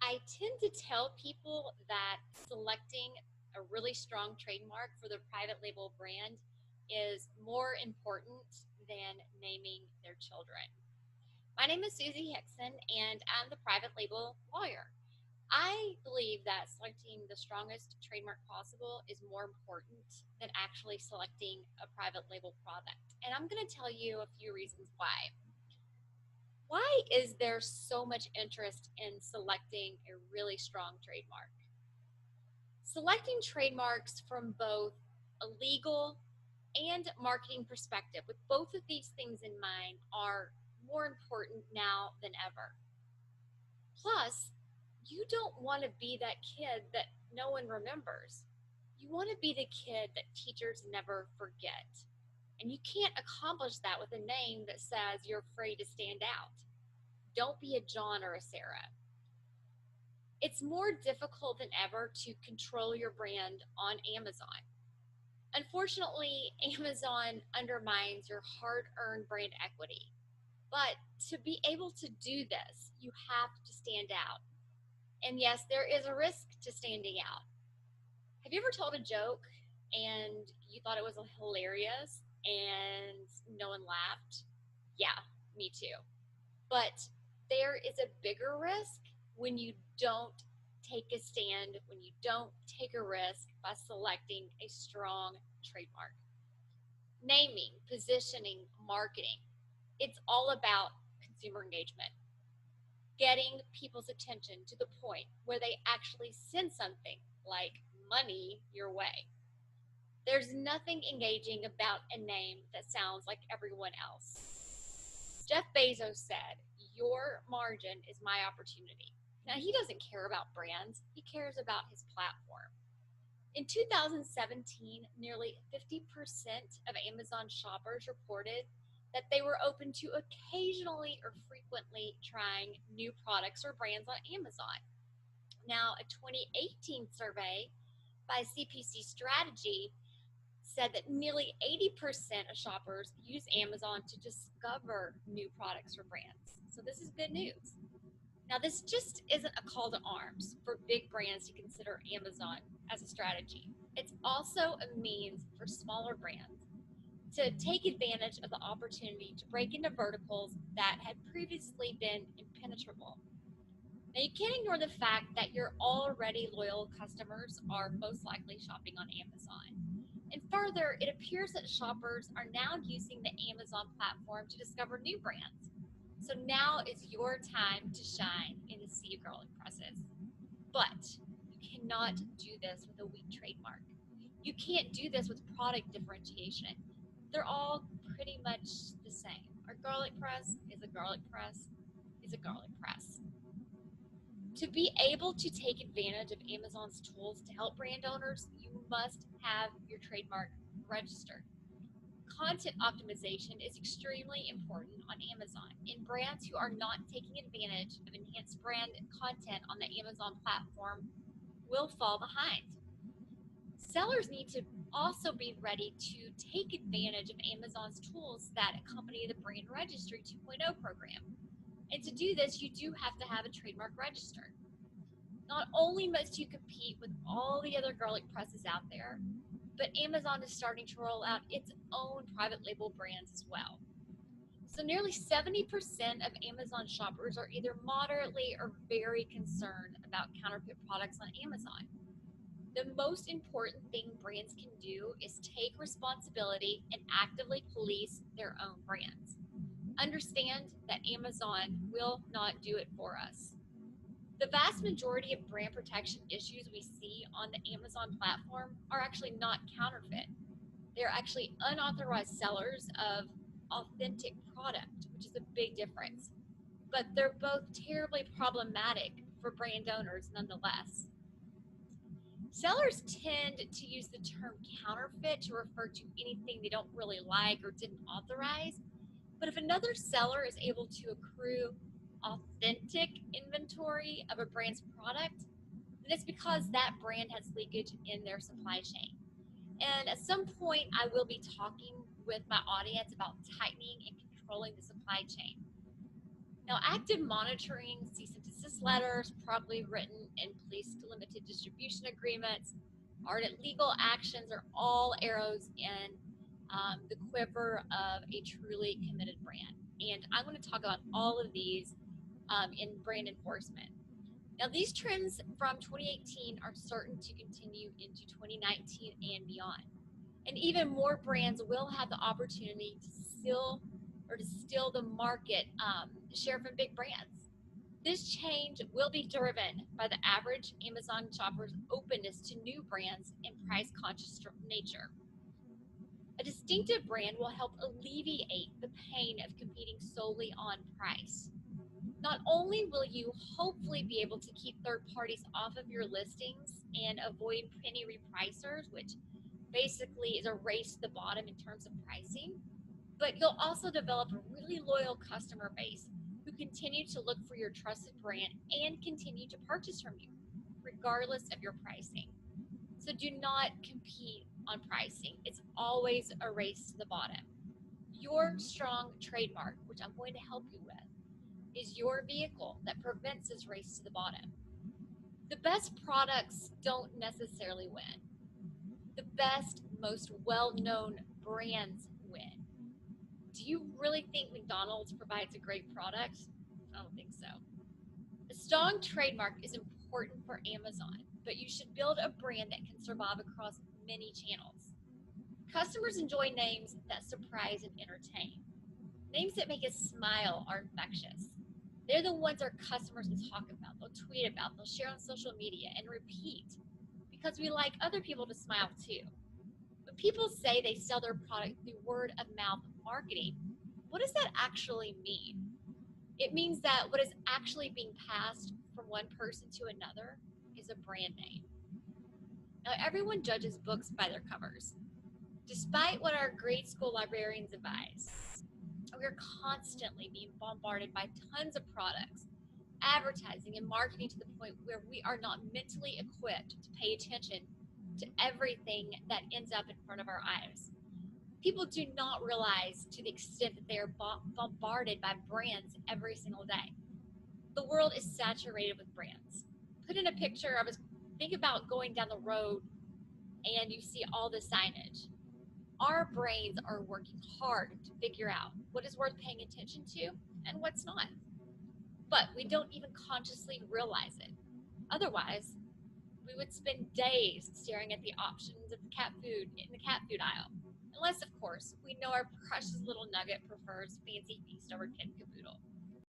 I tend to tell people that selecting a really strong trademark for their private label brand is more important than naming their children. My name is Susie Hickson, and I'm the private label lawyer. I believe that selecting the strongest trademark possible is more important than actually selecting a private label product. And I'm going to tell you a few reasons why. Why is there so much interest in selecting a really strong trademark? Selecting trademarks from both a legal and marketing perspective, with both of these things in mind, are more important now than ever. Plus, you don't want to be that kid that no one remembers. You want to be the kid that teachers never forget. And you can't accomplish that with a name that says you're afraid to stand out. Don't be a John or a Sarah. It's more difficult than ever to control your brand on Amazon. Unfortunately, Amazon undermines your hard-earned brand equity. But to be able to do this, you have to stand out. And yes, there is a risk to standing out. Have you ever told a joke and you thought it was hilarious and no one laughed? Yeah, me too. But there is a bigger risk when you don't take a stand, when you don't take a risk by selecting a strong trademark. Naming, positioning, marketing, it's all about consumer engagement. Getting people's attention to the point where they actually send something like money your way. There's nothing engaging about a name that sounds like everyone else. Jeff Bezos said, "Your margin is my opportunity." Now, he doesn't care about brands, he cares about his platform. In 2017, nearly 50% of Amazon shoppers reported that they were open to occasionally or frequently trying new products or brands on Amazon. Now, a 2018 survey by CPC Strategy said that nearly 80% of shoppers use Amazon to discover new products or brands. So this is good news. Now, this just isn't a call to arms for big brands to consider Amazon as a strategy. It's also a means for smaller brands to take advantage of the opportunity to break into verticals that had previously been impenetrable. Now, you can't ignore the fact that your already loyal customers are most likely shopping on Amazon. And further, it appears that shoppers are now using the Amazon platform to discover new brands. So now is your time to shine in the sea of garlic presses. But you cannot do this with a weak trademark. You can't do this with product differentiation. They're all pretty much the same. A garlic press is a garlic press is a garlic press. To be able to take advantage of Amazon's tools to help brand owners, you must have your trademark registered. Content optimization is extremely important on Amazon, and brands who are not taking advantage of enhanced brand content on the Amazon platform will fall behind. Sellers need to also be ready to take advantage of Amazon's tools that accompany the Brand Registry 2.0 program. And to do this, you do have to have a trademark registered. Not only must you compete with all the other garlic presses out there, but Amazon is starting to roll out its own private label brands as well. So nearly 70% of Amazon shoppers are either moderately or very concerned about counterfeit products on Amazon. The most important thing brands can do is take responsibility and actively police their own brands. Understand that Amazon will not do it for us. The vast majority of brand protection issues we see on the Amazon platform are actually not counterfeit. They're actually unauthorized sellers of authentic product, which is a big difference. But they're both terribly problematic for brand owners nonetheless. Sellers tend to use the term counterfeit to refer to anything they don't really like or didn't authorize. But if another seller is able to accrue authentic inventory of a brand's product, then it's because that brand has leakage in their supply chain. And at some point, I will be talking with my audience about tightening and controlling the supply chain. Now, active monitoring, cease and ceases letters, properly written and placed limited distribution agreements, audit legal actions are all arrows in the quiver of a truly committed brand. And I'm going to talk about all of these in brand enforcement. Now, these trends from 2018 are certain to continue into 2019 and beyond. And even more brands will have the opportunity to steal the market share from big brands. This change will be driven by the average Amazon shopper's openness to new brands and price-conscious nature. A distinctive brand will help alleviate the pain of competing solely on price. Not only will you hopefully be able to keep third parties off of your listings and avoid penny repricers, which basically is a race to the bottom in terms of pricing, but you'll also develop a really loyal customer base who continue to look for your trusted brand and continue to purchase from you, regardless of your pricing. So do not compete on pricing. It's always a race to the bottom. Your strong trademark, which I'm going to help you with, is your vehicle that prevents this race to the bottom. The best products don't necessarily win. The best, most well-known brands win. Do you really think McDonald's provides a great product? I don't think so. A strong trademark is important for Amazon, but you should build a brand that can survive across many channels. Customers enjoy names that surprise and entertain. Names that make us smile are infectious. They're the ones our customers will talk about, they'll tweet about, they'll share on social media and repeat because we like other people to smile too. When people say they sell their product through word of mouth marketing, what does that actually mean? It means that what is actually being passed from one person to another is a brand name. Now, everyone judges books by their covers. Despite what our grade school librarians advise, we're constantly being bombarded by tons of products, advertising, and marketing to the point where we are not mentally equipped to pay attention to everything that ends up in front of our eyes. People do not realize to the extent that they are bombarded by brands every single day. The world is saturated with brands. Put in a picture of us, think about going down the road and you see all the signage. Our brains are working hard to figure out what is worth paying attention to and what's not. But we don't even consciously realize it. Otherwise, we would spend days staring at the options of cat food in the cat food aisle. Unless, of course, we know our precious little nugget prefers fancy feast over kid caboodle.